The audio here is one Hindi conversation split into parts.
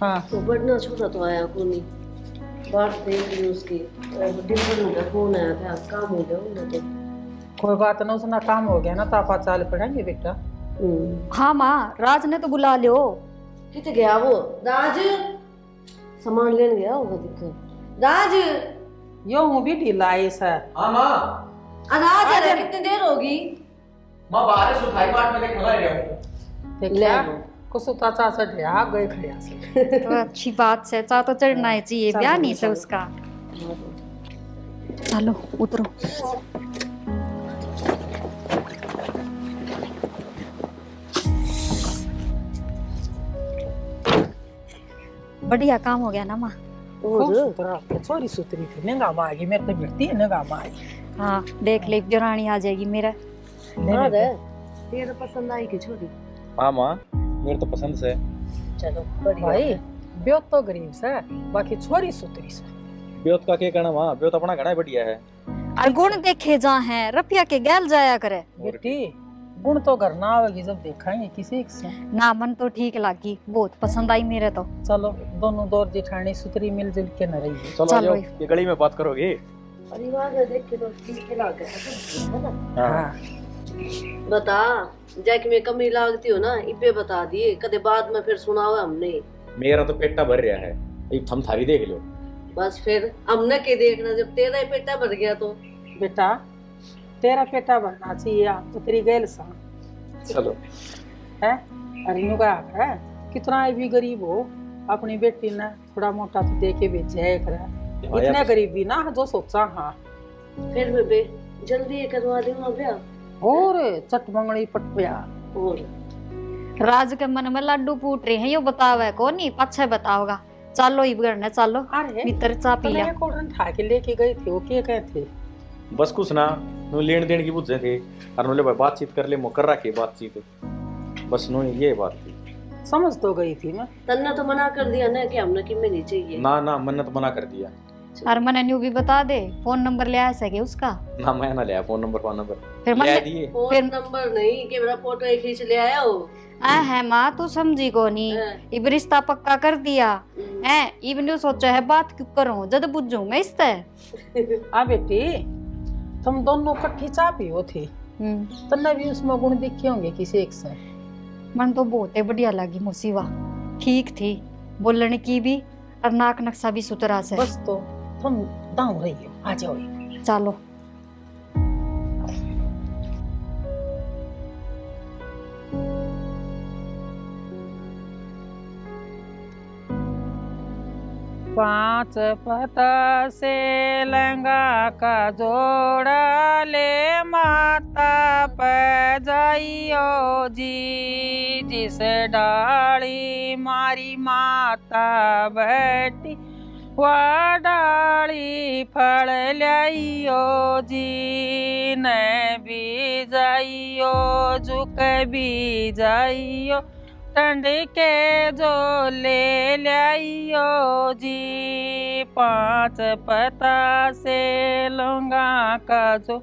हाँ तो बढ़ना छोटा तो आया को नहीं बात देख ली उसकी डिफरेंट का फोन आया था काम हो गया उन्हें तो कोई बात ना, उसना काम हो गया ना तो आप चाल पड़ेंगे बेटा। हाँ माँ, राज ने तो बुला लियो। कितने गया वो राज सामान लेने गया होगा दिक्कत राज यो हूँ भी ढीला है सर। हाँ माँ। राज अरे कितनी देर होगी माँ बारिश उठाई बाट में खड़ा रहा हूँ। देखा कुछ चाचा चढ़ रहा गए खड़िया से। तो अच्छी बात से चा तो चढ़ना ही चाहिए, ब्याह नहीं से उसका। चलो उतरो। बढ़िया काम हो गया ना माँ। खूब सुथरा छोरी सुथरी थी, नंगा मागी मेरे तो भिड़ती है नंगा मागी। हाँ देख ले, देवरानी आ जाएगी मेरा। हाँ रे तेरे पसंद आई कि छोड़ी। हाँ माँ मेरे तो पसंद से। चलो बढ़िया भाई ब्योत तो गरीब से, बाकी छोरी सुथरी से। ब्योत का क्या कहना माँ, ब्योत अपना घना बढ़िया है। और गुण देखे जा हैं, रपिया के गैल जाया करे। बेटी गुण तो घर ना आवेगी जब देखेंगे किसी से। ना मन तो ठीक लगी, बहुत पसंद आई मेरे तो। चलो दोनों दौर जेठानी सुतरी मिलजुल के न रही। चलो चलो। ये गली में बात करोगे। परिवार में देख के तो ठीक के लागे है ना। हाँ बता जैक में कमी लागती हो ना इपे बता दिए कदे बाद में फिर सुनाओ हमने। मेरा तो पेटा भर रहा है, एक थम थारी देख लो। बस फिर हमने के देखना जब तेरा ही पेटा भर गया तो। बेटा तेरा पेटा भरना चाहिए, आप तो तेरी गैल सा चलो है। अरे नु का है कितना भी गरीब हो अपनी बेटी ने थोड़ा मोटा तो दे के भेजा है करा। इतने गरीब भी ना जो सोचा। हाँ फिर बेबे जल्दी करवा दूंगा ब्याह और चट मंगड़ी पटपया। और राज के मन में लड्डू फूट रहे हैं, यो बतावे को नहीं, पछे बताओगा। चलो ही बिगड़ने चलो, अरे भीतर चा पी लिया। कोडन ठा के लेके गए थे, वो क्या कहे थे? बस कुछ ना नु लेन देन की बुझे थे और नुले भाई बातचीत कर ले मुकर रखे बातचीत। बस नु ये बात थी। समझ तो गई थी मैं। तन्ने तो मना कर दिया ना कि हमने कि में नहीं चाहिए। ना मैंने तो मना कर दिया। और मैंने न्यू भी बता दे, फोन नंबर ले आया सके उसका। ना मैं ना लिया फोन नंबर फिर ले मैंने दिए। फोन नंबर नहीं कि मेरा फोटो ही खींच ले आया हो। है माँ तू समझी को नहीं, इब रिश्ता पक्का कर दिया है। इब न्यू सोचा है बात क्यों करूं जद बुझूं मैं इससे। आ बेटी तुम दोनों इकट्ठी चाह पियो थे, तन्ने भी उसमें गुण दिखे होंगे किसी एक से। मन तो बहुत ही बढ़िया लगी मुसीबा, ठीक थी बोलने की भी और नाक नक्शा भी सुतरा से। बस तो तुम दाऊ रही हो, आ जाओ। चलो पांच पता से लहंगा का जोड़ा ले माता पे जाइयो जी, जिस डाली मारी माता बैठी वह डाली फल लाइयो जी। न भी जाइयो झुक भी जाइयो टंड के जो ले लाइयो जी। पांच पता से लौंगा का जो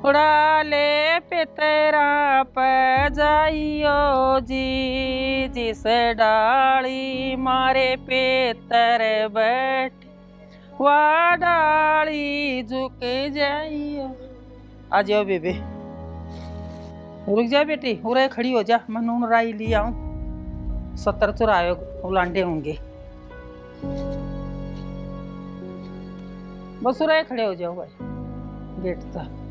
उड़ा ले पितरा पे जाइयो जी, जिस डाली मारे पेतर बैठ वह डाली झुक जाइयो। आ जाओ बेबे, रुक जा बेटी, उरे खड़ी हो जा, मैं नून राई ली आऊं। 70 चुराए उलांडे होंगे, बस उरे खड़े हो जाओ भाई गेट तक।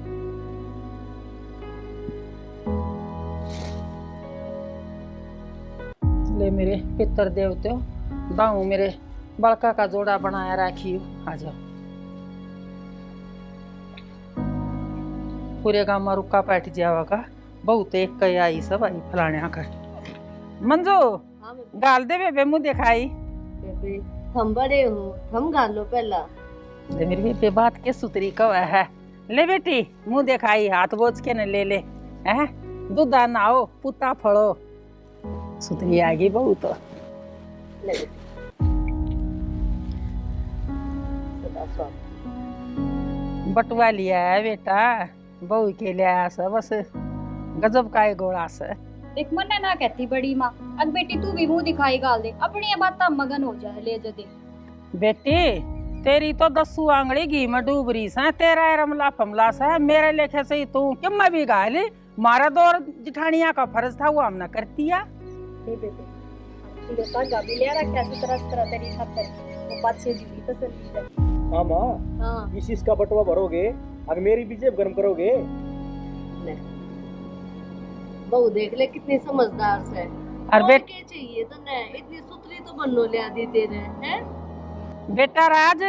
ले मेरे पितर देवते दाऊ मेरे बड़का का जोड़ा बनाया राखियो, आ जाओ। पूरे गांव में रुका पैठ जावा बहुत एक कई आई सब आई फलाने आकर। मंजू गाल दे बेबे मुँह दिखाई। बेबे हम बड़े हो हम गाल लो पहला। ले मेरी बेबे बात के सुतरी कव है। ले बेटी मुँह दिखाई, हाथ बोझ के न ले ले हैं, दूध नाओ पुता फड़ो, सुतरी आ गई बहू तो। बटुआ लिया है बेटा, बहू के लिए आया सब, बस गजब का गोड़ा से। देख मन्ने ना कहती बड़ी माँ, अब बेटी तू भी मुंह दिखाई गाल दे, अपनी ये बात मगन हो जाए ले जदे। बेटी तेरी तो 10 आंगली घी में डूब रही सा, तेरा रमला फमला सा, मेरे लेखे से ही तू क्यों मैं भी गाली, मारा दौर जिठानिया का फर्ज था वो हमने कर दिया। ले बेटे तेरे पास गाड़ी ले रखा है तरह तेरी खातर, वो बात से दी तसल्ली है। हाँ माँ, हां इस चीज का बटवा भरोगे, अब मेरी भी जेब गर्म करोगे। बहू देख ले कितनी समझदार से। और और बेट क्या चाहिए तने, इतनी सुतरी तो बनो लिया दी तेरे हैं। बेटा राज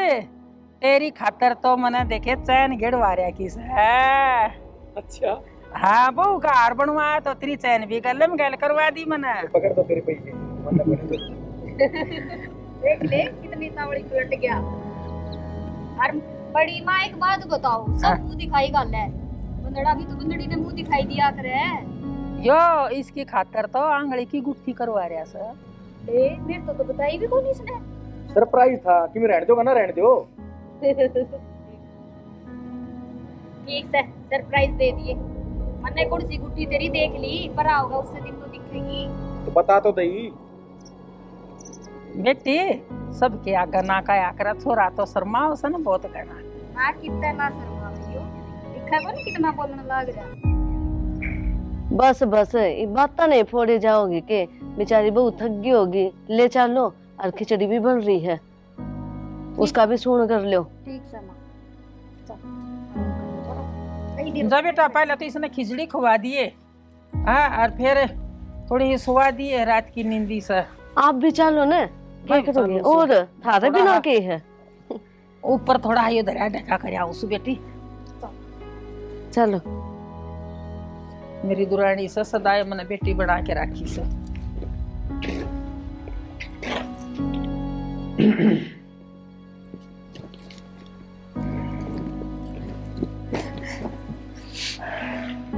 तेरी खातर तो मने देखे चैन गिड़वारिया की है। अच्छा हाँ बहू का हार बनवाया तो तेरी चैन भी गले में गैल करवा दी मने। पकड़ दो तेरे पैसे, देख ले कितनी तावड़ी पलट गया। और बड़ी माँ एक बात बताओ, सब मुंह दिखाई गाल है, बंदड़ा भी तो बंदड़ी ने मुंह दिखाई दिया करे। यो इसकी खातर तो आंगली की गुट्ठी करवा रहा सर। ले मेरे तो बताई भी कौन इसने। सरप्राइज था कि मैं रहने दो ना रहने दो। ठीक से सरप्राइज दे दिए, मन्ने कौन सी गुट्टी तेरी देख ली, पर होगा उससे दिन तो दिखेगी। तो बता तो दई। बेटी सबके आगे ना का आकरा छोरा तो शर्मा उसे ना बहुत करना। मां कितना ना शर्मा लियो, दिखा कौन कितना बोलने लग रहा। बस बस ये बात नहीं फोड़े जाओगी के, बेचारी बहू थक गई होगी, ले चलो। और खिचड़ी भी बन रही है, उसका भी सुन कर लो। ठीक से मां जा बेटा पहले तो इसने खिचड़ी खवा दिए, हाँ और फिर थोड़ी ही सुवा दिए रात की नींदी से। आप भी चलो ना, क्या मैं करोगे? चलूं और थारे भी ना के है। ऊपर थोड़ा ही उधर ढका कर उस बेटी। चलो मेरी दुरानी से सदाए मैंने बेटी बना के रखी से।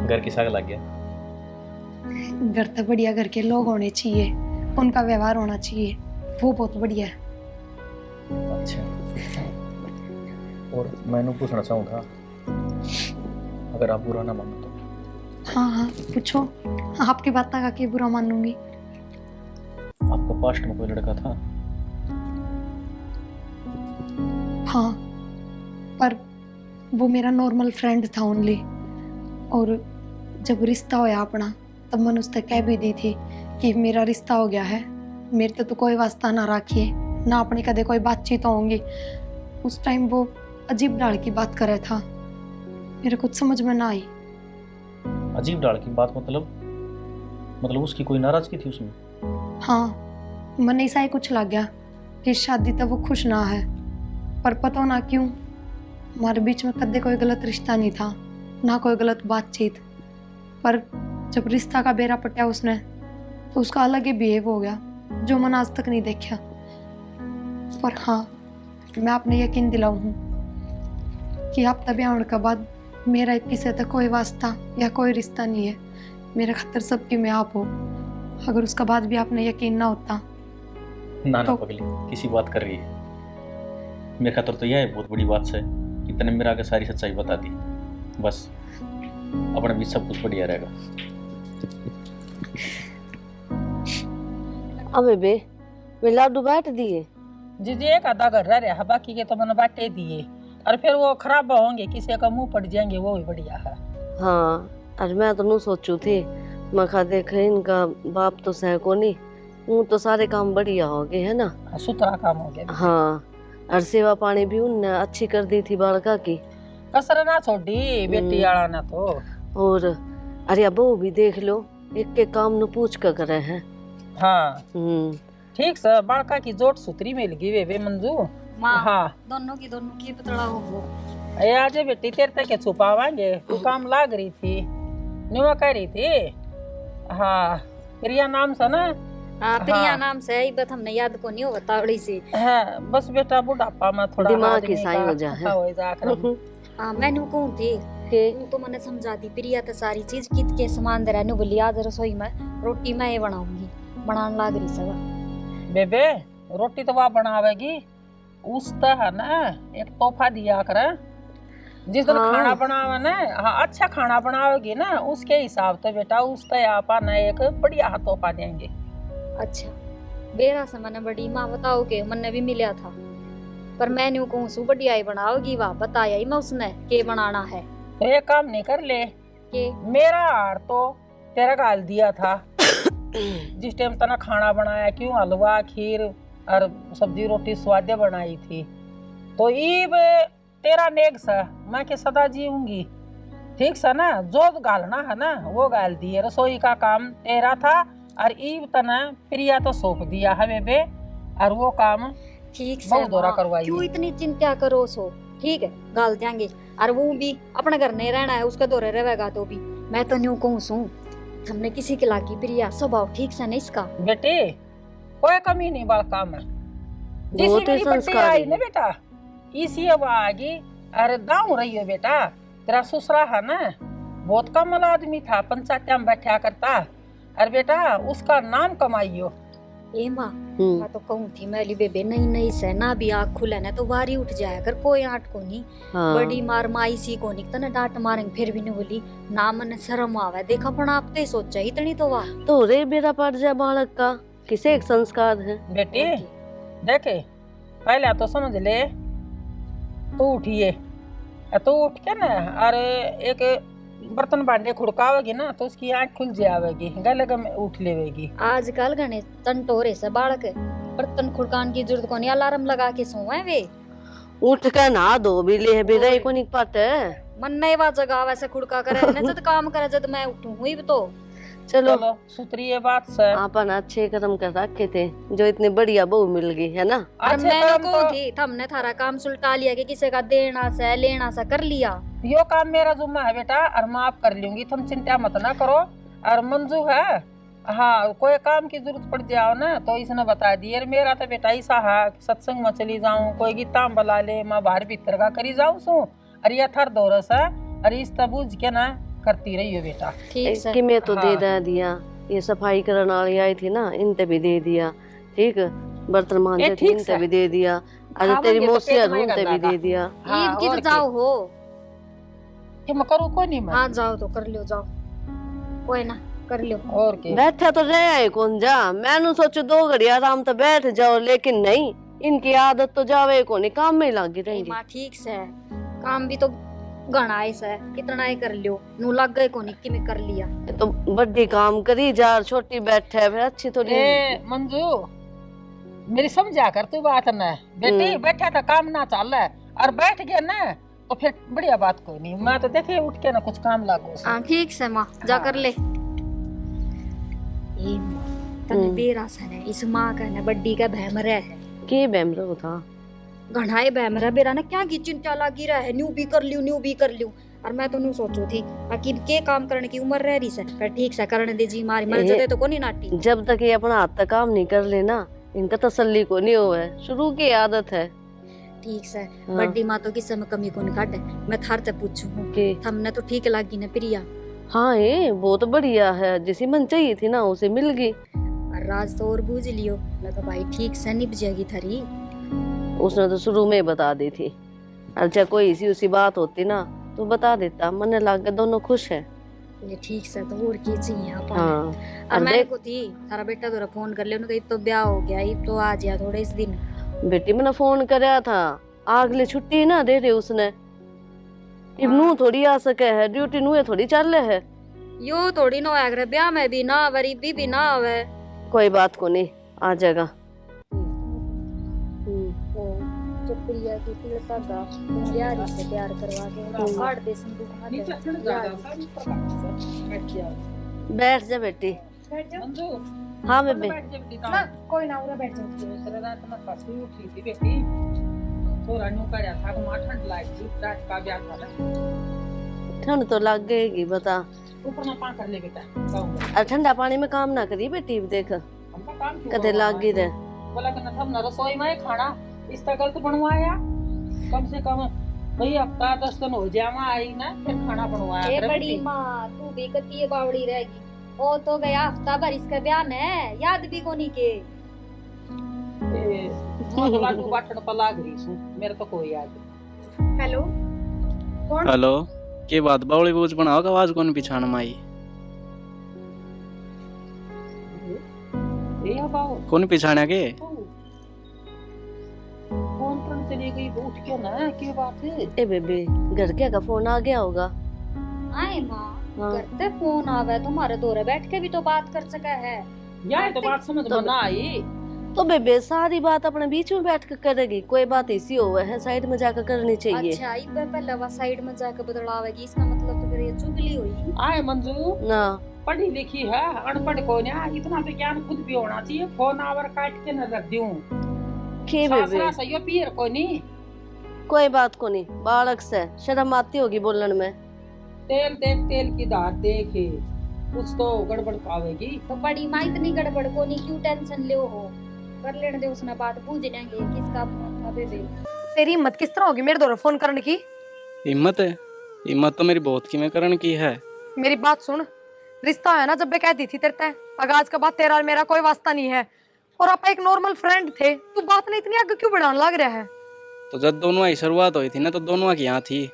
घर की साग लग गया। घर तो बढ़िया, घर के लोग होने चाहिए, उनका व्यवहार होना चाहिए, वो बहुत बढ़िया है। अच्छा और मैंने पूछना चाहूँ था, अगर आप बुरा ना मानो तो। हाँ हाँ पूछो, आपकी बात ना के बुरा मानूंगी। आपको पास्ट में कोई लड़का था? हाँ पर वो मेरा नॉर्मल फ्रेंड था ओनली, और जब रिश्ता होया अपना तब मैंने उससे कह भी दी थी कि मेरा रिश्ता हो गया है, मेरे तो कोई वास्ता ना रखिए, ना अपनी कदे कोई बातचीत होंगी। उस टाइम वो अजीब डाल की बात कर रहा था, मेरे कुछ समझ में ना आई। अजीब डाल की बात मतलब उसकी कोई नाराजगी थी उसमें? हाँ मन ऐसा ही कुछ लग गया कि शादी तब वो खुश ना है, पर पता ना क्यों हमारे बीच में कदे कोई गलत रिश्ता नहीं था, ना कोई गलत बातचीत, पर जब रिश्ता का बेरा पटा उसने तो उसका अलग ही बिहेव हो गया जो मैंने आज तक नहीं देखा। पर हाँ मैं आपने यकीन दिलाऊं हूँ कि आप तभी आने के बाद मेरा किसी तक कोई वास्ता या कोई रिश्ता नहीं है, मेरे खातर सबकी मैं आप हो। अगर उसका बाद भी आपने यकीन ना होता ना तो... पगली किसी बात कर रही है, मेरे खातर तो यह है बहुत बड़ी बात है कि तने मेरा आगे सारी सच्चाई बता दी, बस अपने बीच सब कुछ बढ़िया रहेगा। अबे बे वे लाडू बांट दिए? जी एक आधा घर रह रहा, बाकी के तो मैंने बांटे दिए, और फिर वो खराब होंगे, किसी का मुंह पड़ जाएंगे, वो भी बढ़िया है। हाँ और मैं तो नू सोचू थी, मैं खा देखे इनका बाप तो सह को नहीं, वो तो सारे काम बढ़िया हो गए है ना, सुथरा काम हो गया। हाँ और सेवा पानी भी उनने अच्छी कर दी थी बालका की, कसर ना छोड़ी बेटी आला ना तो। और अरे बहू भी देख लो एक के काम न पूछ कर करे हैं। हाँ ठीक से बालका की जोट सुतरी मिल गई वे मंजू। माँ हाँ दोनों की पतला हो वो। अरे आज बेटी तेरे तक छुपावांगे, तू काम लाग रही थी, निवा कह रही थी। हाँ प्रिया नाम से ना? हाँ प्रिया नाम से, ये बात हमने याद को नहीं हो बतावड़ी से। हाँ बस बेटा बुढ़ापा में थोड़ा दिमाग की साई हो जा है। हाँ मैंने कहूँ थी तो मैंने समझा दी, प्रिया तो सारी चीज कित के समान दे रहा, बोली आज रसोई में रोटी मैं ये बनाऊंगी, बनाने लाग रही सगा। बेबे रोटी तो वह बनावेगी, उसका है ना एक तोहफा दिया कर, जिस दिन हाँ। खाना बनावे ना, हाँ अच्छा खाना बनाओगी ना, उसके हिसाब से बेटा उससे आपा ना एक बढ़िया तोहफा देंगे। अच्छा बेरा से मैंने बड़ी माँ बताओ के मन भी मिला था, पर मैं न्यू कहूँ सु बढ़िया ही बनाओगी, वाह बताया ही मैं उसने के बनाना है। तो एक काम नहीं कर ले, के मेरा हार तो तेरा गाल दिया था जिस टाइम तना खाना बनाया, क्यों हलवा खीर और सब्जी रोटी स्वाद्य बनाई थी, तो ईब तेरा नेक सा मैं के सदा जीऊंगी, ठीक सा ना। जो गालना है ना वो गाल दिए, रसोई का काम तेरा था और ईब तना प्रिया तो सौंप दिया हमें बे, और वो काम ठीक से बहुत दौरा माँ, करवाई। क्यों इतनी चिंता करो सो, ठीक है गाल देंगे, और वो भी अपने घर नहीं रहना है, उसका दौरे रहेगा तो भी। मैं तो न्यू कहूँ सू हमने किसी के लागी प्रिया स्वभाव ठीक से नहीं इसका। बेटे कोई कमी नहीं बाल काम है, जिसी बहुत ही मेरी बर्थडे संस्कारी आई है। ना बेटा, इसी अब आगी। अरे दाऊ रही हो बेटा, तेरा ससुरा है ना बहुत कमल आदमी था, पंचायत में बैठा करता, और बेटा उसका नाम कमाइयो। ए माँ मैं तो कहूँ थी मैली बेबे नई नई से ना भी आँख खुले ना तो वारी उठ जाया कर, कोई आट को नहीं। हाँ। बड़ी मार माई सी को नहीं तना डांट मारेंगे, फिर भी नहीं बोली ना, मन शर्म आवे, देखा पण आप तो सोचा इतनी तो वाह। तो रे बेरा पड़ जाए बालक का, किसे एक संस्कार है। बेटी देखे पहले तो समझ ले, तू उठिए, तो उठ के ना और एक बर्तन भांडे खुड़कावेगी ना तो उसकी आँख खुल जाएगी, गले में उठ लेवेगी। आजकल घने तंटोरे से बालक बर्तन खुड़कान की जरूरत को नहीं, अलार्म लगा के सोए वे, उठ कर नहा दो भी ले बेरा को नहीं पाते। मन नहीं वा जगह वैसे खुड़का करे न जद काम करे जद मैं उठूं हुई तो। चलो चलो सुतरी ये बात से आपन अच्छे कदम कर रखे थे, जो इतनी बढ़िया बहू मिल गई है ना। और अच्छे मैंने काम को तो थी हमने थारा काम सुलटा लिया कि किसी का देना से लेना से कर लिया। यो काम मेरा जुम्मा है बेटा, और मैं आप कर लूंगी, तुम चिंता मत ना करो। और मंजू है, हाँ कोई काम की जरूरत पड़ जाओ ना तो इसने बता दिए। मेरा तो बेटा ऐसा है सत्संग में चली जाऊं, कोई गीता बुला ले, मैं बाहर भीतर का करी जाऊं सू, और ये थर दौरस है, और इस तबूझ के ना करती रही हो बेटा। ठीक से कि मैं तो हाँ। दे दिया, ये सफाई करने वाली आई थी ना इनते भी दे दिया, ठीक बर्तन मांजे थे ठीक इनते से। भी दे दिया, अरे खावेंगे तेरी तो मौसी पेट में उनते भी गंदा दे दिया। हाँ, ईद की और तो क्या? जाओ हो, कि मैं करूँ कोई नहीं मैं, हाँ जाओ तो कर लियो, जाओ कोई ना कर लियो। और क्या। बैठा तो रह आए कौन जा, मैंने सोचो 2 घड़ी आराम तो बैठ जाओ, लेकिन नहीं, इनकी आदत तो जावे को नहीं, काम में ही लगी ए रहेंगी। माँ ठीक से है, काम भी तो घना ऐसा है, कितना ही कर लियो, नू लग गए को नहीं कि मैं कर लिया। ये तो बड़ी काम करी जा, छोटी बैठे फिर अच्छी थोड़ी। ए मंजू मेरी समझा कर तू बात ना बेटी, बैठा था काम ना चल रहा है और बैठ गया ना तो फिर बढ़िया बात कोई नहीं, मैं तो देखे उठ के ना कुछ काम लागू से। हाँ ठीक से माँ जा हाँ। कर ले। ए तने बेरा से ने इस माँ का ना बड्डी का भैमरा है, के बेमरो था घनाए भैमरा बेरा ना क्या की चिंता लगी रहा है, न्यू भी कर लियो न्यू भी कर लियो। और मैं तो न्यू सोचू थी आखिर के काम करने की उम्र रह रही से, पर ठीक से करने दे जी मारी मर जदे तो कोनी नाटी। जब तक ये अपना हाथ तक काम नहीं कर लेना इनका तसल्ली को नहीं हुआ है, शुरू की आदत है। ठीक से हाँ। बड्डी माँ तो किस समय कमी को काटे, मैं थार ते पूछू हूँ कि हमने तो ठीक लगी ना प्रिया, हाँ ये बहुत बढ़िया है, जिसी मन चाहिए थी ना उसे मिल गई। और राज तो और बूझ लियो, मैं तो भाई ठीक से निभ जाएगी थारी। उसने तो शुरू में ही बता दी थी, अच्छा कोई इसी उसी बात होती ना तो बता देता, मन लग दोनों खुश है। ये ठीक से तो और की चाहिए अपन। हाँ और और मैं देख को थी थारा बेटा तोरा फोन कर ले, उन्होंने कहा तो ब्याह हो गया, अब तो आ जा थोड़े इस दिन। बेटी मैंने फोन कराया था, अगले छुट्टी ना दे रही उसने, अब नू थोड़ी आ सके है, ड्यूटी नू थोड़ी चल रहे है। यो थोड़ी ना आगरे ब्याह में भी ना गरीबी भी ना आवे। कोई बात को नहीं, आ जाएगा। जो प्रिया की तिलका गा प्यारी से प्यार करवा के काट दे संदूक में नीचे दे। चढ़ जाएगा, सब प्रकार से बैठ जाओ। बैठ जा बेटी। मंजू हाँ बेबे बैठ जा बेटी, काम कोई ना उरा बैठ जाओ। दूसरे रात में फंसी उठी थी बेटी, थोड़ा न्यू कर था को मां ठंड लगी, रात का ब्याह था ना। ठंड तो लग गएगी बता, ऊपर ना पा कर ले बेटा, जाऊंगा और ठंडा पानी में काम ना करी बेटी, देख हमका काम क्यों कदे करवाना लागी है? रहे। बोला कि ना हम रसोई में खाना इस तरह गलत बनवाया, कम से कम भाई हफ्ता 10 दिन हो जावा आई ना फिर खाना बनवाया ए करे बड़ी बेटी। माँ तू भी कती बावड़ी रहेगी, ओ तो गया हफ्ता भर इसका बयान है, याद भी कोनी के। ए, मैं तो लाडू बाटन पर लाग रही हूँ, मेरे तो कोई याद नहीं। हेलो कौन? हेलो, के बात बावली बोझ बनाओ का आवाज कौन पिछाण माई? ये बाबू कौन पिछाण्या के? फोन पर चली गई, उठ के ना, क्या बात है? ए बेबी, घर के का फोन आ गया होगा। आए माँ, हाँ। करते फोन आवे तुम्हारे दोरे बैठ के भी तो बात कर सका है। यार तो बात समझ में ना आई। तो बेबे सारी बात अपने बीच में बैठ कर करेगी, कोई बात ऐसी हो है साइड में जाकर करनी चाहिए। अच्छा, इब पहले वा साइड में जाकर बदलावेगी, इसका मतलब तो फिर ये चुगली हुई। आए मंजू ना पढ़ी लिखी है, अनपढ़ को नहीं, इतना तो ज्ञान खुद भी होना चाहिए। फोन आवर काट के न रख दूं। के बेबे, सासरा सही पियर को नहीं। कोई बात को नहीं, बालक से शर्म आती होगी बोलने में। तेल देख, तेल की धार देख, कुछ तो गड़बड़ पावेगी। तो बड़ी माँ इतनी गड़बड़ को नहीं, क्यों टेंशन ले हो? कर लेने दे, उसने बात पूछ लेंगे किसका फोन था बेबे। तेरी हिम्मत किस तरह होगी मेरे द्वारा फोन करने की? हिम्मत है? हिम्मत तो मेरी बहुत की मैं करण की है। मेरी बात सुन, रिश्ता है ना, जब मैं कहती थी तेरे तय पगाज का बात, तेरा और मेरा कोई वास्ता नहीं है, और आप एक नॉर्मल फ्रेंड थे। तू बात नहीं इतनी आगे क्यों बढ़ाने लग रहा है? तो जब दोनों की शुरुआत हुई थी ना, तो दोनों की यहाँ थी।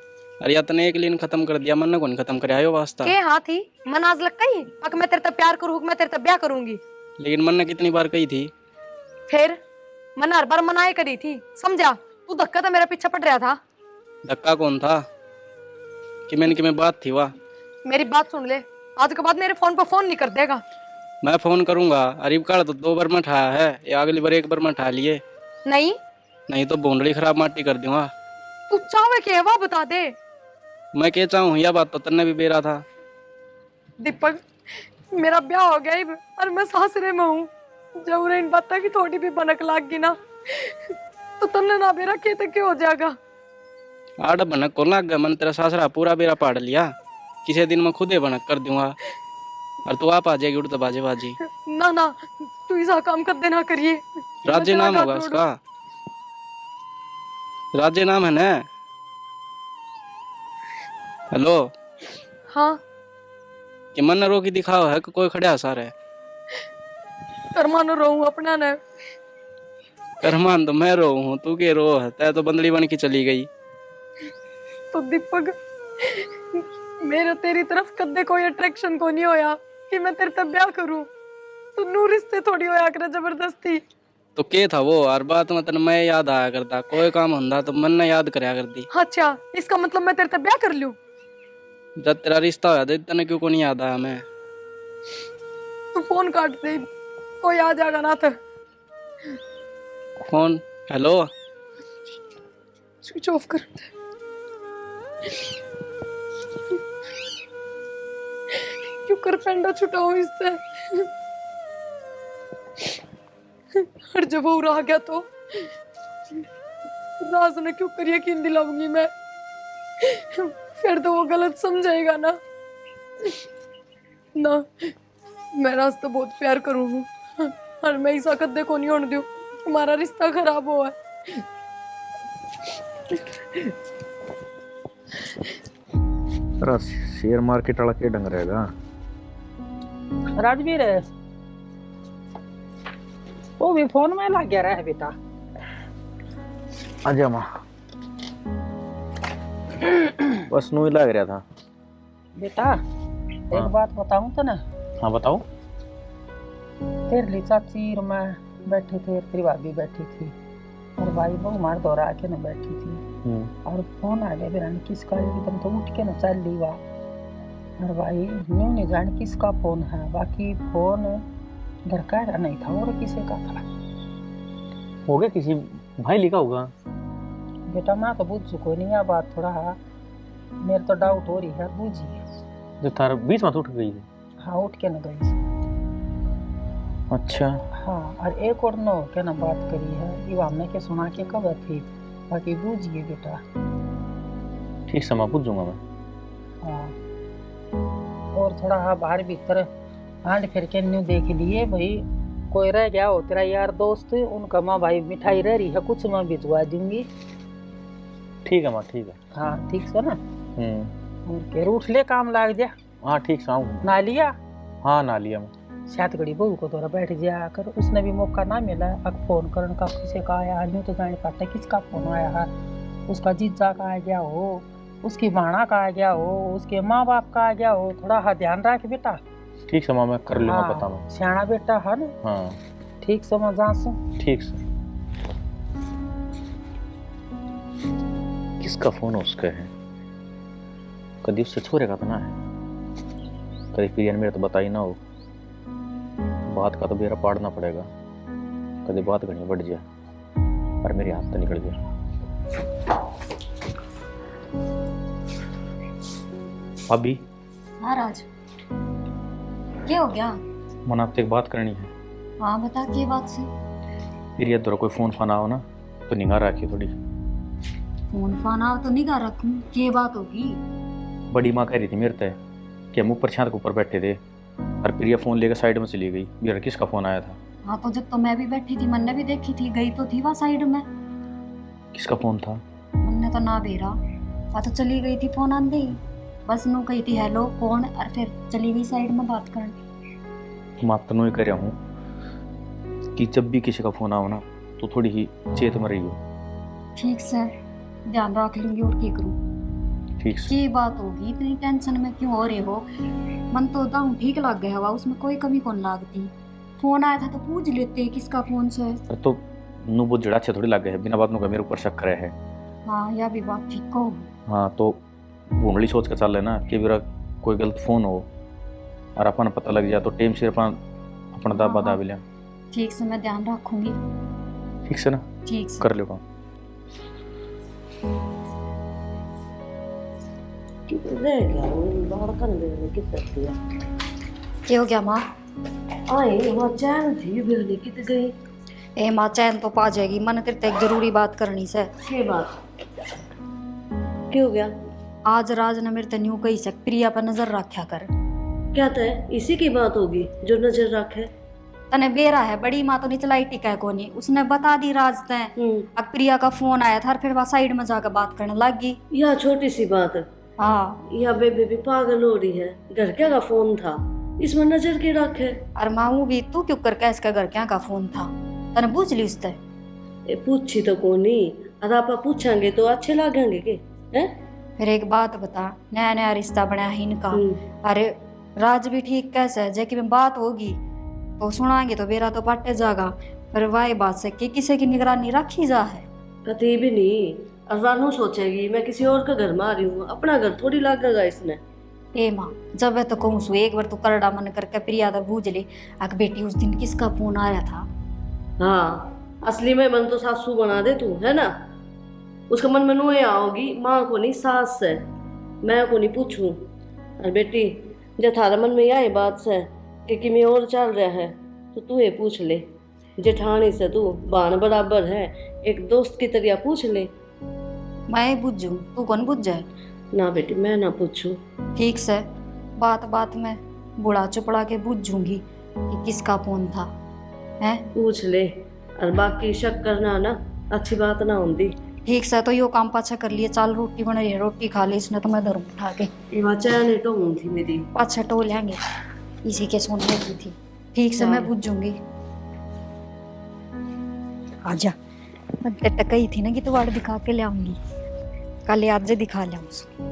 अरे या तने एक लीन खत्म कर दिया, मन ने कौन खत्म कर आयो वास्ता। के हाँ थी, मन आज लग गई पक मैं तेरे तब प्यार करूँ, मैं तेरे तब ब्याह करूंगी। लेकिन मन ने कितनी बार कही थी। फिर मन हर बार मनाए करी थी, समझा? तू धक्का तो मेरा पीछा पड़ रहा था। धक्का कौन था? कि मैंने कि मैं बात थी वाह। मेरी बात सुन ले, आज के बाद मेरे फोन पर फोन नहीं कर देगा। मैं फोन करूंगा। अरीब काल तो 2 बार में उठाया है, या अगली बार 1 बार में उठा लिए। नहीं तो बोंडली खराब माटी कर दूंगा। तू चाहे के वो बता दे। मैं क्या चाहूँ, यह बात तो तन्ने भी बेरा था। दीपक, मेरा ब्याह हो गया अब, और मैं सासरे में हूँ। जब उन्हें इन बातों की थोड़ी भी बनक लाग गई ना, तो तुमने ना बेरा के तो क्या हो जाएगा? आड़ बनक को लग गया, मन तेरा सासरा पूरा बेरा पाड़ लिया। किसी दिन मैं खुद ही बनक कर दूंगा, और तू आप आ जाएगी उड़ता बाजे बाजी। ना ना, तू ऐसा काम कर देना करिए। राज्य नाम होगा उसका, राज्य नाम है ना। हेलो, हाँ, कि मन ने रोकी दिखाओ है कि कोई खड़ा सारे करमानो रहूं अपना ने। करमान तो मैं रो हूँ, तू के रो है? तै तो बंदली बन के चली गई। तो दीपक, मेरे तेरी तरफ कदे कोई अट्रैक्शन को नहीं होया कि मैं तेरे तब ब्याह करूं। तू नू रिश्ते थोड़ी होया करे जबरदस्ती। तो के था वो? हर बात में तन मैं याद आया करता, कोई काम होता तो मन ने याद करया करती। अच्छा, इसका मतलब मैं तेरे तब ब्याह कर लूं? जब तेरा रिश्ता होया तो तने क्यों को नहीं याद आया? मैं तू फोन काट दे, कोई आ जाएगा ना तो। फोन, हेलो, स्विच ऑफ कर दे। क्यों कर फेंडा छुटाऊं इससे? और जब वो रह गया तो राज ने क्यों कर यकीन दिलाऊंगी मैं? फिर तो वो गलत समझेगा ना। ना, मैं राज तो बहुत प्यार करूँ हूँ, और मैं ऐसा कदे को नहीं होने दूं हमारा रिश्ता खराब हुआ है। शेयर मार्केट वाला क्या ढंग रहेगा? राजवीर है वो भी फोन में लग गया रहा है बेटा। आजा माँ, बस नू ही लग रहा था। बेटा एक बात बताऊं तो ना। हाँ बताओ। तेरे लिए चाची और मैं बैठे थे, तेरी भाभी बैठी थी, और भाई बहू मार दौरा आके ना बैठी थी, और फोन आ गया बेरा किसका, एकदम तो उठ के ना चल ली वा। और भाई न्यू नहीं जाने किसका फोन है, बाकी फोन घर का नहीं था और किसी का था। हो गया किसी भाई लिखा होगा। बेटा मैं तो बुझ चुको नहीं, बात थोड़ा मेरे तो डाउट हो रही है, बुझिए। जो थार बीच में उठ गई है। हाँ उठ के ना गई। अच्छा हाँ, और एक और नो क्या ना बात करी है, ये हमने के सुना के कब थी, बाकी बूझिए बेटा। ठीक समय पूछूंगा मैं। हाँ, और थोड़ा हाँ बाहर भीतर आंट फिर के न्यू देख लिए भाई, कोई रह गया हो तेरा यार दोस्त, उनका माँ भाई मिठाई रह रही है, कुछ मैं भिजवा दूंगी। ठीक है माँ, ठीक है। हाँ ठीक से ना। उनके रूठ ले काम लाग जा। हाँ ठीक से आऊँ। ना लिया? हाँ ना लिया मैं। सात घड़ी बहू को थोड़ा बैठ जाया कर, उसने भी मौका ना मिला अब फोन करने का, किसी का आया न्यू तो जाने पाता किसका फोन आया है, उसका जीजा का आ गया हो, उसकी माना का आ गया हो, उसके माँ बाप का आ गया हो, थोड़ा हाँ ध्यान रख बेटा। ठीक से माँ मैं कर लूँगा हाँ, पता मैं। सियाना बेटा है ना। हाँ ठीक से मैं जांचूं। ठीक से। किसका फोन उसका है? कभी उससे छोरे का तो ना है, कभी प्रिया ने मेरे तो बताई ना हो। बात का तो बेरा पाड़ना पड़ेगा, कभी बात घनी बढ़ जाए पर मेरे हाथ तो निकल गया। अभी हाँ राज, क्या हो गया? मन आपसे एक बात करनी है। हाँ बता, क्या बात से? प्रिया तेरा कोई फोन फान आओ ना तो निगाह रखी थोड़ी। फोन फान आओ तो निगाह रखूं, क्या बात होगी? बड़ी माँ कह रही थी मेरे से कि हम ऊपर छत के ऊपर बैठे थे और प्रिया फोन लेकर साइड में चली गई। मेरा किसका फोन आया था? हाँ तो जब तो मैं भी बैठी थी, मैंने भी देखी थी, गई तो थी वहाँ साइड में। किसका फोन था? मैंने तो ना बेरा, वहाँ तो चली गई थी फोन आंदे ही, बस नू कही थी हेलो कौन, और फिर चली गई साइड में बात करने। मैं तो नहीं कर रहा हूँ कि जब भी किसी का फोन आओ ना तो थोड़ी ही चेत में रहियो। ठीक से ध्यान रख लूंगी, और क्या करूँ? ठीक से। ये बात होगी, इतनी टेंशन में क्यों हो रहे हो? मन तो दाऊं ठीक लग गया हवा, उसमें कोई कमी कौन लागती। फोन आया था तो पूछ लेते किसका फोन से। अरे तो नू बहुत जड़ा अच्छे थोड़ी लग गए है, बिना बात नु का मेरे ऊपर शक करे है। हाँ यह भी बात ठीक हो। हाँ तो भूंडली सोच के चल रहे ना कि मेरा कोई गलत फोन हो और अपन पता लग जाए तो टेम से अपन अपना दाबा दाब लिया। ठीक से मैं ध्यान रखूंगी। ठीक से ना? ठीक से कर लो काम। क्या हो गया माँ? आई वहाँ चैन थी बिजली कित गई? ए माँ चैन तो पा जाएगी, मन तेरे से एक जरूरी बात करनी से। क्या बात? क्यों गया? आज राज ने मेरे ते न्यू कही सक प्रिया पर नजर रखा कर। क्या तय इसी की बात होगी जो नजर रखे? तने बेरा है, बड़ी माँ तो निचलाई टिका है कोनी, उसने बता दी राज ते। अब प्रिया का फोन आया था और फिर वहाँ साइड में जाकर बात करने लग गई। यह छोटी सी बात। हाँ यह बेबी भी पागल हो रही है। घर क्या का फोन था, इसमें नजर के रखे। और माँ भी तू क्यों कर इसका घर क्या का फोन था, तने पूछ ली उससे? ए पूछी तो कोनी, और आप पूछेंगे तो अच्छे लगेंगे के हैं? फिर एक बात बता, नया नया रिश्ता बनाया ही इनका। अरे राज भी ठीक कैसे है, जैकी में बात होगी तो सुनाएंगे तो बेरा तो पटे जाएगा। पर वाही बात से कि किसी की निगरानी रखी जा है। कभी भी नहीं। अजानू सोचेगी मैं किसी और के घर में आ रही हूँ, अपना घर थोड़ी लागेगा इसने। ए माँ जब है तो कहूँ सु एक बार तू करड़ा मन करके प्रिया तो बूझ ले। अक बेटी उस दिन किसका फोन आया था? हाँ असली में मन तो सासू बना दे तू, है ना? उसका मन में नुए आओगी, माँ को नहीं सास से, मैं को नहीं पूछूं। और बेटी जब थारा मन में यही बात से कि किमें और चल रहा है तो तू ये पूछ ले। जेठानी से तू बाण बराबर है, एक दोस्त की तरह पूछ ले। मैं बुझू, तू कौन बुझ जाए? ना बेटी मैं ना पूछूं। ठीक से बात बात में बुढ़ा चुपड़ा के बुझूंगी कि किसका फोन था, हैं? पूछ ले, और बाकी शक करना ना अच्छी बात ना होती। ठीक से तो यो काम पाछा कर लिए, चाल रोटी बन रही है, रोटी खा ली इसने तो मैं धरूं उठा के। ये बच्चा ने तो हूं थी मेरी पाछा टो लेंगे, इसी के सोने की थी। ठीक से मैं बुझूंगी। आजा, मैं तेरे कही थी ना कि तू वाड़ दिखा के ले आऊंगी, कल आज दिखा ले उसको।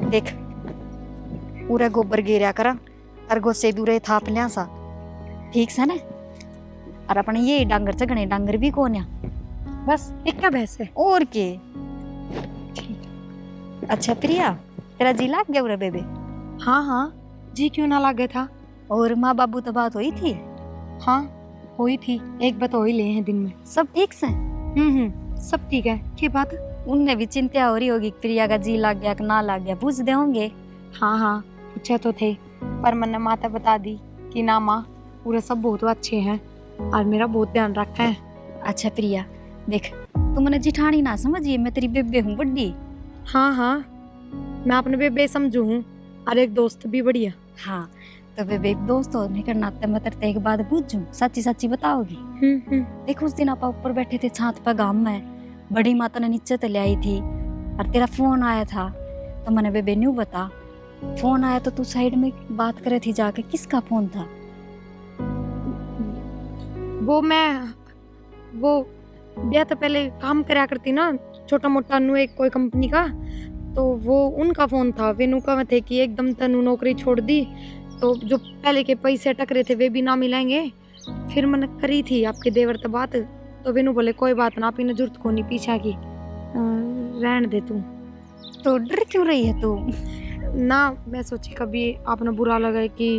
देख पूरा गोबर गिरा करा और गोसे दूरे थाप लिया सा, ठीक से ना? और अपने ये डांगर चगने डांगर भी कौन है, बस एक क्या बहस है? और के। अच्छा प्रिया तेरा जी लाग गया उरे बेबे? हाँ हाँ जी क्यों ना लागे था। और माँ बाबू तो बात हुई थी? हाँ हुई थी, एक बात हो ही ले हैं दिन में। सब ठीक से? सब ठीक है। क्या बात? उनने भी चिंता हो रही होगी प्रिया का जी लाग गया कि ना लाग गया, पूछते होंगे। हाँ हाँ पूछे तो थे, पर मैंने माता बता दी कि ना माँ पूरे सब बहुत अच्छे हैं और मेरा बहुत ध्यान रखा है। अच्छा प्रिया देख, तू मैंने जिठानी ना समझिए, मैं तेरी बेबे हूँ बड्डी। हाँ हाँ मैं अपने बेबे समझू हूँ, और एक दोस्त भी बढ़िया। हाँ तो बेबे एक दोस्त होने के नाते मैं तेरे एक बात पूछूं, सच्ची सच्ची बताओगी? देख उस दिन आप ऊपर बैठे थे छात पर गांव में, बड़ी माता ने नीचे तो ले आई थी और तेरा फोन आया था, तो मैंने बेबे न्यू बता। फोन आया तो तू साइड में बात करे थी जाके, किसका फोन था? वो ब्याह तो पहले काम करा करती ना, छोटा मोटा नु एक कोई कंपनी का, तो वो उनका फोन था। वे नु का थे कि एकदम तनु नौकरी छोड़ दी तो जो पहले के पैसे अटक रहे थे वे भी ना मिलेंगे। फिर मैंने करी थी आपके देवर से बात, तो वे नु बोले कोई बात ना, आपने जरूरत को नहीं पीछा की, रहन दे तू। तो डर क्यों रही है तू? ना मैं सोची कभी आपने बुरा लगा कि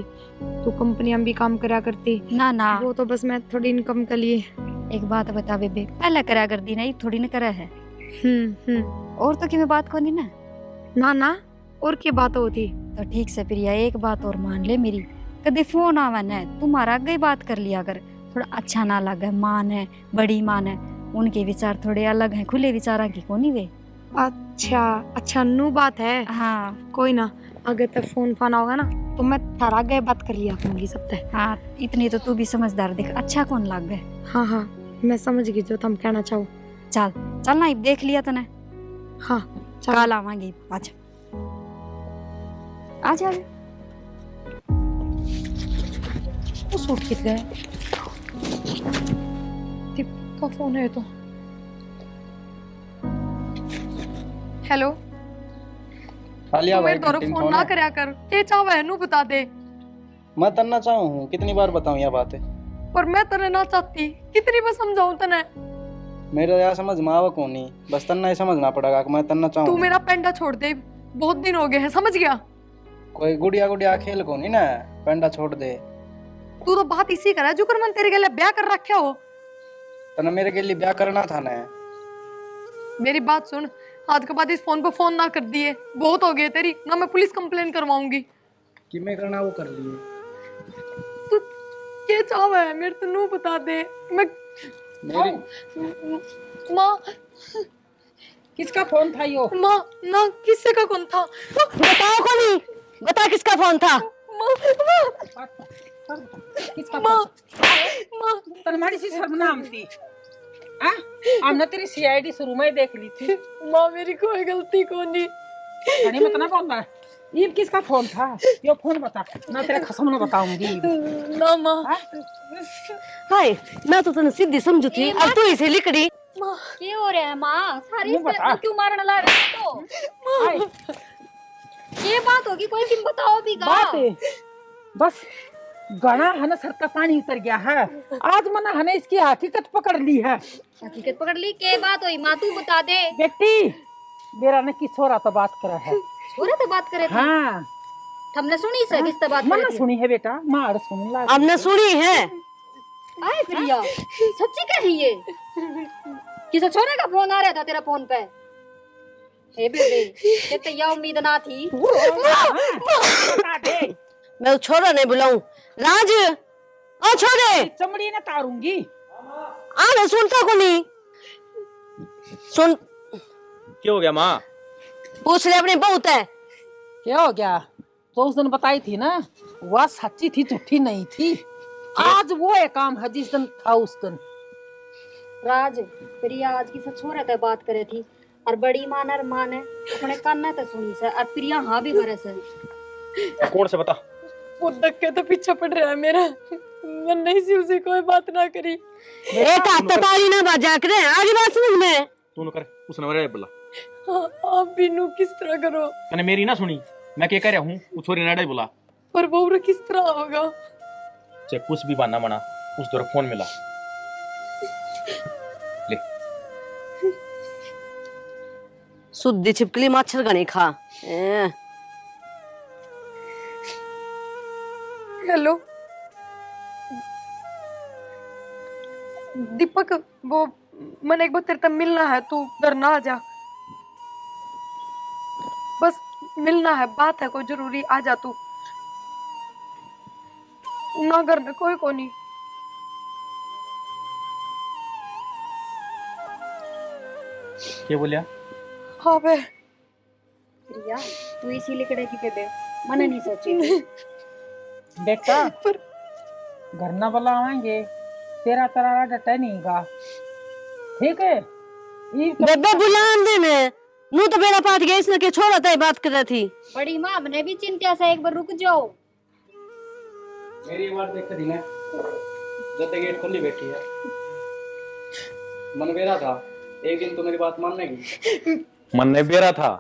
तू कंपनी में भी काम करा करती। ना ना, वो तो बस मैं थोड़ी इनकम के लिए। एक बात बता बेबे, पहले करा कर दी, नहीं थोड़ी न करा है। और तो कि मैं बात को नहीं ना। ना ना, और क्या बात होती? तो ठीक से प्रिया, एक बात और मान ले मेरी, कदे फोन आवा न तुम्हारा आगे बात कर लिया अगर थोड़ा अच्छा ना लगे। मान है, बड़ी मान है, उनके विचार थोड़े अलग हैं, खुले विचारा की कोनी वे। अच्छा नू बात है। हाँ कोई ना, अगर तक फोन फान होगा ना तो मैं थारा आगे बात कर लिया करूंगी सबसे। हाँ, इतनी तो तू भी समझदार दिख, अच्छा कौन लग गए। हाँ हाँ, मैं समझ गई जो तुम कहना चाहो। चल चल ना, देख लिया तने। हाँ चल। कल आवांगी, आजा आजा। वो सूट कितने है? दीप का फोन है तो। हेलो, आलिया तू भाई मेरे द्वारा फोन ना करया कर, के चाहे नू बता दे। मैं तन्ना चाहूँ हूँ, कितनी बार बताऊँ यह बात है। पर मैं तने ना चाहती, कितनी बार समझाऊं तने। मेरे यहाँ समझ में आवा कौन नहीं, बस तन्ना ही समझना पड़ेगा कि मैं तन्ना चाहूँ। तू मेरा पेंडा छोड़ दे, बहुत दिन हो गए हैं, समझ गया? कोई गुड़िया गुड़िया खेल को नहीं ना, पेंडा छोड़ दे। तू तो बात इसी कर, जो कर मन तेरे के लिए ब्याह कर रखा हो। तना मेरे के लिए ब्याह करना था ना। मेरी बात सुन, आज के बाद इस फोन पे फोन ना कर दिए, बहुत हो गए तेरी ना, मैं पुलिस कंप्लेन करवाऊंगी। कि मैं करना वो कर लिए। तू क्या चाहता है मेरे तो नू बता दे। मैं मेरी माँ, किसका फोन था यो? माँ ना, किससे का कौन था? बताओ कौन, बता किसका फोन था? माँ किसका माँ फोन? माँ तुम्हारी सी सर्वनाम थी। हाँ, हमने तेरी सीआईडी शुरू में ही देख ली थी। माँ, मेरी कोई गलती को नहीं। अरे मत ना बोल रहा है। ये किसका फोन था? यो फोन बता, ना तेरे कसम ना बताऊंगी। ना माँ। हाय, मैं तो तने सीधी समझू थी, अब तू इसे लिकड़ी। माँ क्या हो रहा है माँ? सारी तू बता। क्यों मारने ला रहे हो? तो हाय, ये बात होगी कोई, तुम बताओ भी गा। बात है बस गणा हना सर का पानी उतर गया है। आज मना हने इसकी हकीकत पकड़ ली है। हकीकत पकड़ ली, के बात हुई माँ, तू बता दे। बेटी बेरा ने किस हो रहा तो बात करा है। छोरे से बात करे थे? हाँ, हमने सुनी से किस से बात मना करे थी? सुनी है बेटा, मार सुन ला। हमने सुनी है। आए प्रिया, सच्ची कही ये? किसी छोरे का फोन आ रहा था तेरा फोन पे? हे बेबे, ये तो यह उम्मीद ना थी। बता दे, मैं छोरा नहीं बुलाऊं। राज, ओ छोरे, चमड़ी ना तारूंगी। आने सुनता को नहीं। सुन, क्या हो गया माँ? पूछ ले अपनी बहू है। क्या हो गया? तो उस दिन बताई थी ना, वह सच्ची थी, झूठी नहीं थी। आज वो एक काम है जिस दिन था उस दिन। राज, प्रिया आज की सच छोरे से बात करे थी, और बड़ी मान और मान है अपने कान तो सुनी से, और प्रिया हाँ भी भरे से। कौन से बता? वो धक्के तो पीछे पड़ रहा है मेरा। मैं नहीं सी उसे कोई बात ना करी। एक हाथ तो ताली ना बाजा करे, आगे बात समझ में। तू न कर, उसने मेरे बोला। हाँ, आप भी नू किस तरह करो? तने मेरी ना सुनी, मैं क्या कह रहा हूँ, वो छोरी नाडा बोला। पर वो किस तरह होगा? चाहे कुछ भी बहाना बना, उस दौर फोन मिला। ले शुद्ध छिपकली मच्छर का नहीं खा। हेलो दीपक, वो मैंने एक बार तेरे तक मिलना है, तू घर ना आ जा। बस मिलना है, बात है कोई जरूरी, आ जा तू। ना घर में कोई को नहीं। क्या बोलिया? हाँ बे। प्रिया, तू इसी लिकड़े की बेबे, मैंने नहीं सोची। बेटा पर घर ना बुलाएंगे, तेरा तरारा डटे नहीं गा, ठीक है? बेबे बुलान दे ने, नू तो बेड़ा पाट गया, इसने के छोड़ा था बात कर रही थी। बड़ी माँ, हमने भी चिंता से एक बार रुक जाओ। मेरी बात देख दी ना, जब तक गेट खुली बैठी है। मन बेरा था, एक दिन तो मेरी बात मानने की। मन नहीं बेरा था,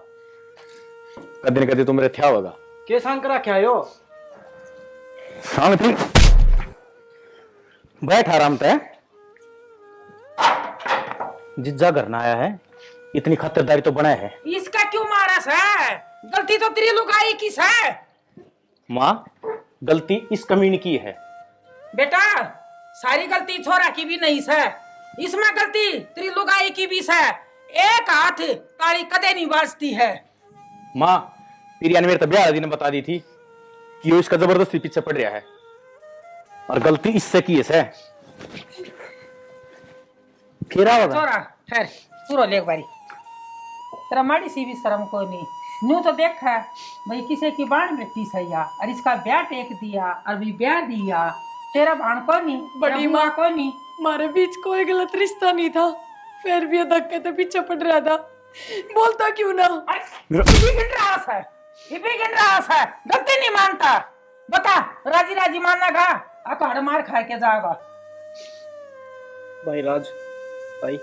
कदी न कदी तो मेरे थया होगा। के सांग करा क्या यो? सांग थी बैठ आराम ते, जिज्जा करना आया है, इतनी खतरदारी तो बनाया है। इसका क्यों मारा है? गलती तो तेरी लुगाई की है। माँ, गलती इस कमीने की है। बेटा, सारी गलती छोरा की भी नहीं है, इसमें गलती तेरी लुगाई की भी है। एक हाथ ताली कदे नहीं बाजती है। माँ, प्रिया ने मेरे तो ब्याह दिन बता दी थी कि वो इसका जबरदस्ती पीछे पड़ रहा है, और गलती इससे की है। फिर होगा छोरा ठहर, पूरा ले एक बारी। तेरा माड़ी सी भी शर्म को नहीं। न्यू तो देख है भाई, किसी की बाण बेटी सैया और इसका ब्याह टेक दिया और भी ब्याह दिया। तेरा बाण को नहीं, बड़ी माँ माँ को नहीं। हमारे बीच कोई गलत रिश्ता नहीं था, फिर भी ये धक्के तो पीछे पड़ रहा था। बोलता क्यों ना? ये भी गिन रहा है, ये भी गिन रहा है। गलती नहीं मानता। बता, राजी राजी मानेगा, अकाड़ मार खा के जाएगा। भाई राज, भाई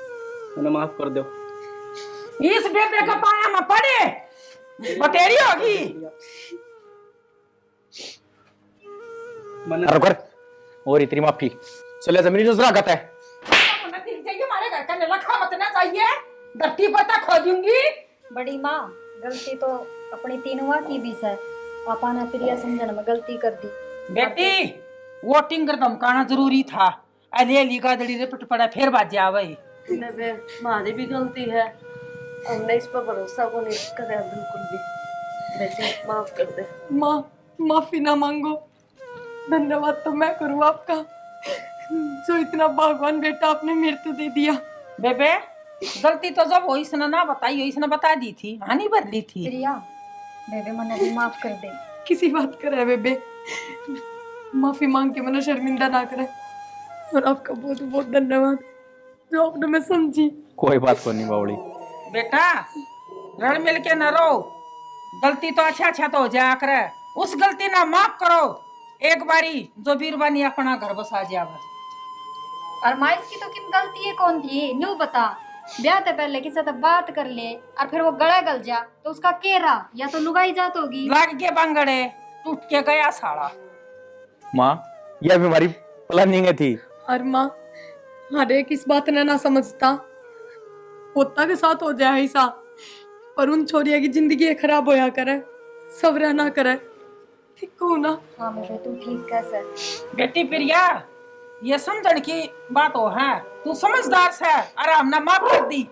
मैंने माफ कर दो। इस बेटे का पाया में पड़े बतेरी होगी। मैंने कर और इतनी माफी चले जमीनी नजर आगत है। चाहिए हमारे घर का लखा बतना चाहिए, धरती पता खो दूंगी। बड़ी माँ, गलती तो अपनी तीनवा की भी है। पापा ने प्रिया समझने में गलती कर दी। बेटी, वोटिंग कर धमकाना जरूरी था। अले लीगा दड़ी रे पिट पड़ा फिर बाज जावे। बेबे, हमारी भी गलती है, हमने इस पर भरोसा को नहीं करा बिल्कुल भी। बेटे माफ कर दे। माँ, माफी ना मांगो, धन्यवाद तो मैं करूँ आपका, जो इतना भगवान बेटा आपने मेरे को दे दिया। बेबे, गलती तो जब हो इसने ना बताई हो, इसने बता दी थी, हानि बदली थी। प्रिया, बेबे मने भी माफ कर दे। किसी बात करे बेबे, माफी मांग के मना शर्मिंदा ना करे। और आपका बहुत बहुत धन्यवाद जो आपने मैं समझी। कोई बात को नहीं बावड़ी। बेटा, रल मिल के न रहो। गलती तो अच्छा अच्छा तो हो जाया करे, उस गलती ना माफ करो। एक बारी जो बीरबानी अपना घर बसा जावे। और माँ, इसकी तो किन गलती है कौन थी न्यू बता। ब्याह से पहले किसी से बात कर ले और फिर वो गला गल जा तो उसका केरा या तो लुगाई जात होगी। लाग के बंगड़े टूट के गया साड़ा। माँ, यह भी हमारी प्लानिंग थी। और माँ, हर एक इस बात ने ना समझता, होता के साथ हो जाए ऐसा, पर उन छोरिया की जिंदगी खराब होया करे, सब रहना करे। ठीक हो ना? हाँ बेबे, तू ठीक कैसे? बेटी प्रिया, ये समझण की बात हो है, तू समझदार से आराम ना माफ कर दी।